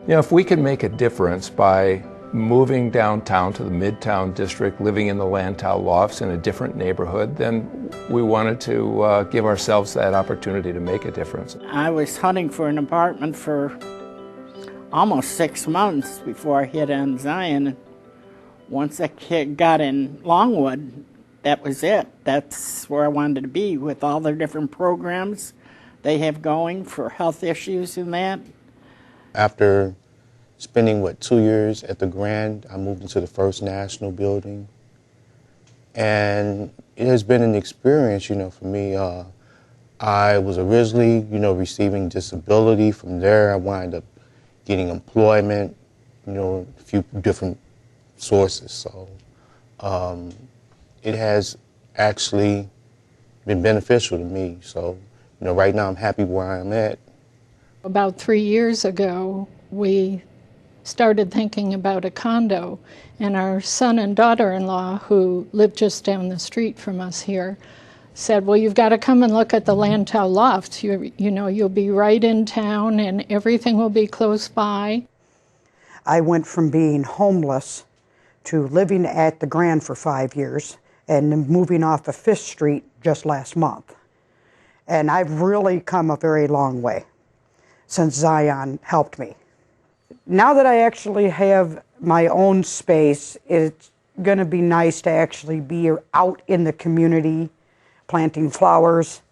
You know, if we can make a difference by moving downtown to the Midtown district, living in the Lantow lofts in a different neighborhood, then we wanted to give ourselves that opportunity to make a difference. I was hunting for an apartment for almost 6 months before I hit on Zion. Once I got in Longwood, that was it. That's where I wanted to be, with all the different programs they have going for health issues and that. After spending, 2 years at the Grand, I moved into the First National building. And it has been an experience, for me. I was originally, receiving disability. From there, I wound up getting employment, a few different sources. So it has actually been beneficial to me. So, right now I'm happy where I'm at. About 3 years ago, we started thinking about a condo, and our son and daughter-in-law, who live just down the street from us here, said, well, you've got to come and look at the Lantow lofts. You'll be right in town and everything will be close by. I went from being homeless to living at the Grand for 5 years and then moving off of 5th Street just last month. And I've really come a very long way since Zion helped me. Now that I actually have my own space, it's going to be nice to actually be out in the community, planting flowers,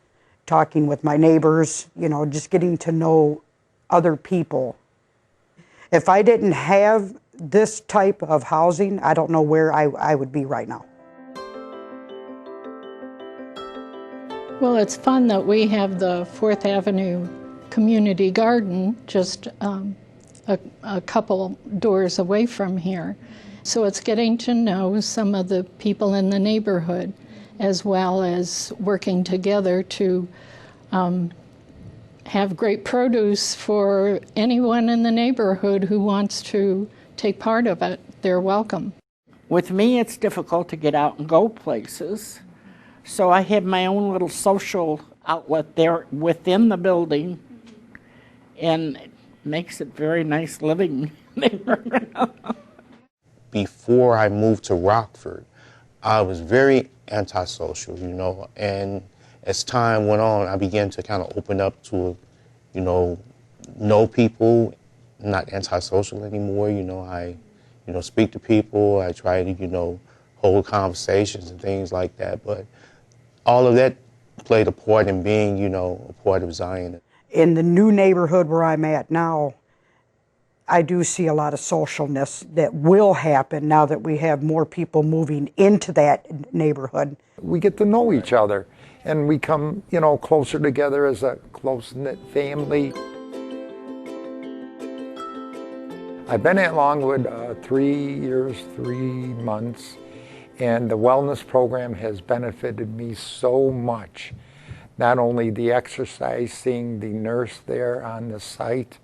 talking with my neighbors, just getting to know other people. If I didn't have this type of housing, I don't know where I would be right now. Well, it's fun that we have the 4th Avenue Community Garden just a couple doors away from here. So it's getting to know some of the people in the neighborhood, as well as working together to have great produce for anyone in the neighborhood who wants to take part of it. They're welcome. With me, it's difficult to get out and go places. So I have my own little social outlet there within the building, and it makes it very nice living there. Before I moved to Rockford, I was very antisocial, and as time went on, I began to kind of open up to, know people, not antisocial anymore. I, speak to people. I try to, hold conversations and things like that. But all of that played a part in being, a part of Zion. In the new neighborhood where I'm at now, I do see a lot of socialness that will happen now that we have more people moving into that neighborhood. We get to know each other, and we come, closer together as a close-knit family. I've been at Longwood 3 years, 3 months, and the wellness program has benefited me so much. Not only the exercise, seeing the nurse there on the site,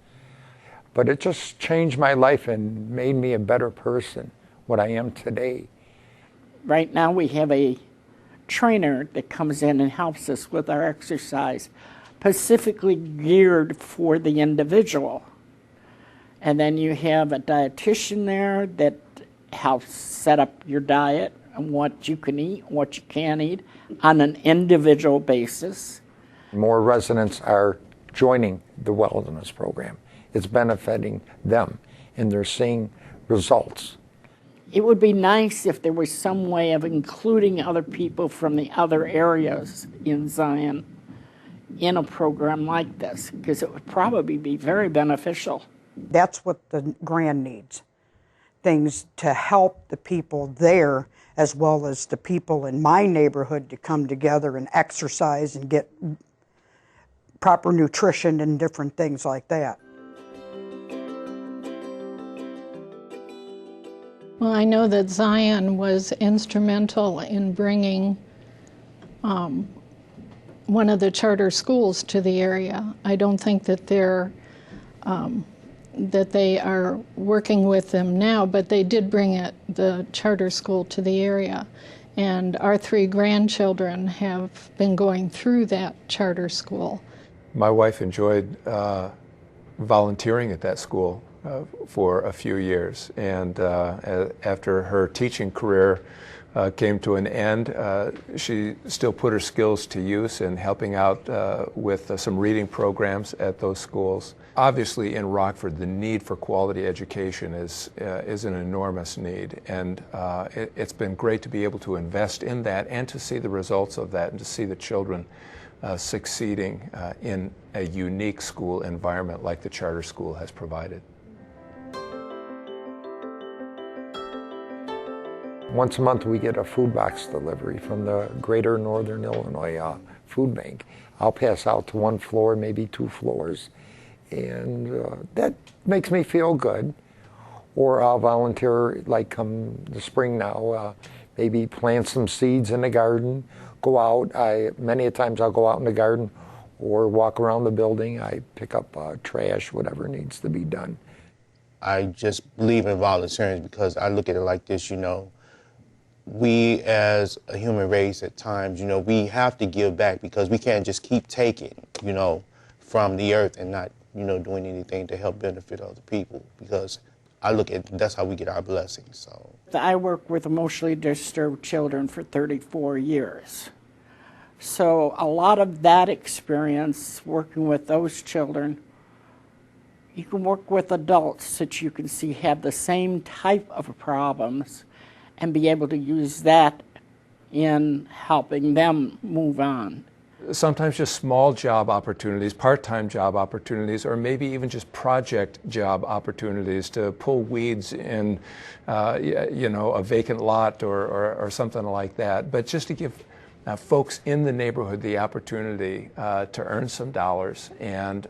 but it just changed my life and made me a better person, what I am today. Right now we have a trainer that comes in and helps us with our exercise, specifically geared for the individual. And then you have a dietitian there that helps set up your diet and what you can eat, what you can't eat on an individual basis. More residents are joining the wellness program. It's benefiting them, and they're seeing results. It would be nice if there was some way of including other people from the other areas in Zion in a program like this, because it would probably be very beneficial. That's what the Grand needs. Things to help the people there, as well as the people in my neighborhood, to come together and exercise and get proper nutrition and different things like that. Well, I know that Zion was instrumental in bringing one of the charter schools to the area. I don't think that they are working with them now, but they did bring the charter school to the area. And our 3 grandchildren have been going through that charter school. My wife enjoyed volunteering at that school. for a few years. And after her teaching career came to an end, she still put her skills to use in helping out with some reading programs at those schools. Obviously in Rockford, the need for quality education is an enormous need, and it's been great to be able to invest in that and to see the results of that and to see the children succeeding in a unique school environment like the charter school has provided. Once a month we get a food box delivery from the Greater Northern Illinois Food Bank. I'll pass out to one floor, maybe 2 floors, and that makes me feel good. Or I'll volunteer, like come the spring now, maybe plant some seeds in the garden, go out. Many a times I'll go out in the garden or walk around the building. I pick up trash, whatever needs to be done. I just believe in volunteering because I look at it like this, you know, we as a human race at times, you know, we have to give back because we can't just keep taking, you know, from the earth and not, you know, doing anything to help benefit other people, because I look at that's how we get our blessings. So I work with emotionally disturbed children for 34 years. So a lot of that experience working with those children, you can work with adults that you can see have the same type of problems and be able to use that in helping them move on. Sometimes just small job opportunities, part-time job opportunities, or maybe even just project job opportunities to pull weeds in, you know, a vacant lot or something like that. But just to give folks in the neighborhood the opportunity to earn some dollars. And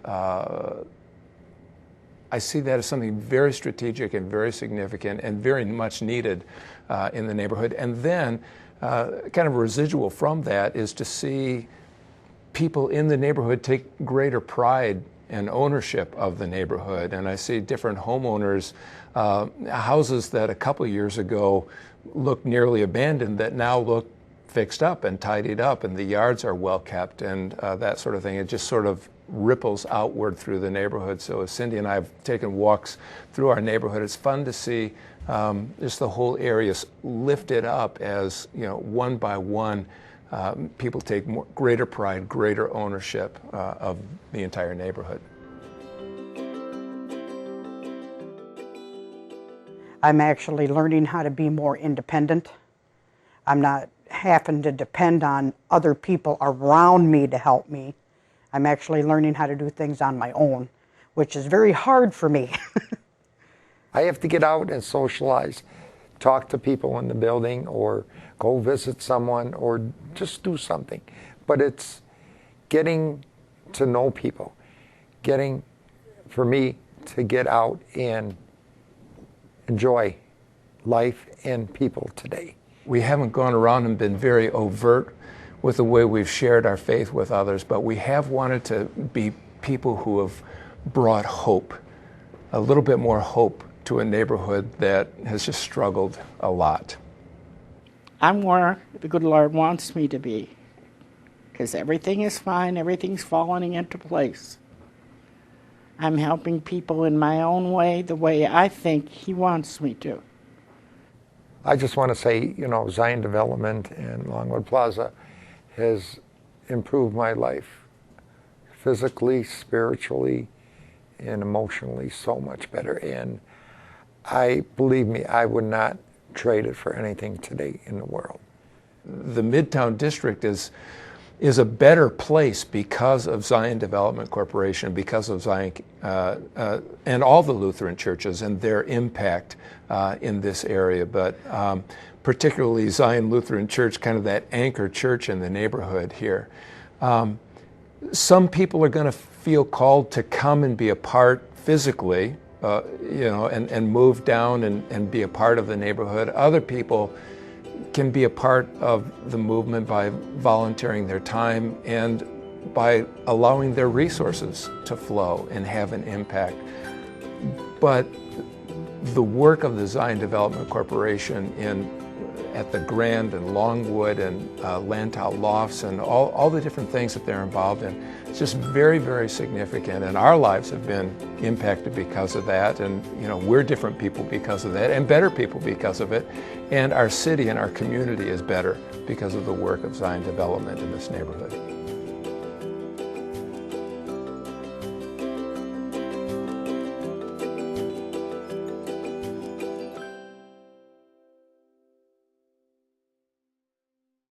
I see that as something very strategic and very significant and very much needed in the neighborhood. And then kind of a residual from that is to see people in the neighborhood take greater pride and ownership of the neighborhood. And I see different homeowners, houses that a couple years ago looked nearly abandoned that now look fixed up and tidied up, and the yards are well kept and that sort of thing. It just sort of ripples outward through the neighborhood. So as Cindy and I have taken walks through our neighborhood, it's fun to see just the whole area lifted up as, you know, one by one, people take greater pride, greater ownership of the entire neighborhood. I'm actually learning how to be more independent. I'm not having to depend on other people around me to help me. I'm actually learning how to do things on my own, which is very hard for me. I have to get out and socialize, talk to people in the building, or go visit someone, or just do something. But it's getting to know people, getting, for me, to get out and enjoy life and people today. We haven't gone around and been very overt with the way we've shared our faith with others, but we have wanted to be people who have brought hope, a little bit more hope to a neighborhood that has just struggled a lot. I'm where the good Lord wants me to be, because everything is fine, everything's falling into place. I'm helping people in my own way, the way I think He wants me to. I just want to say, you know, Zion Development and Longwood Plaza has improved my life physically, spiritually, and emotionally so much better. And believe me, I would not trade it for anything today in the world. The Midtown district is a better place because of Zion Development Corporation, because of Zion and all the Lutheran churches and their impact in this area, but particularly Zion Lutheran Church, kind of that anchor church in the neighborhood here. Some people are going to feel called to come and be a part physically, you know, and move down and be a part of the neighborhood. Other people can be a part of the movement by volunteering their time and by allowing their resources to flow and have an impact. But the work of the Zion Development Corporation in at the Grand and Longwood and Lantau Lofts and all the different things that they're involved in. It's just very, very significant, and our lives have been impacted because of that, and we're different people because of that, and better people because of it, and our city and our community is better because of the work of Zion Development in this neighborhood.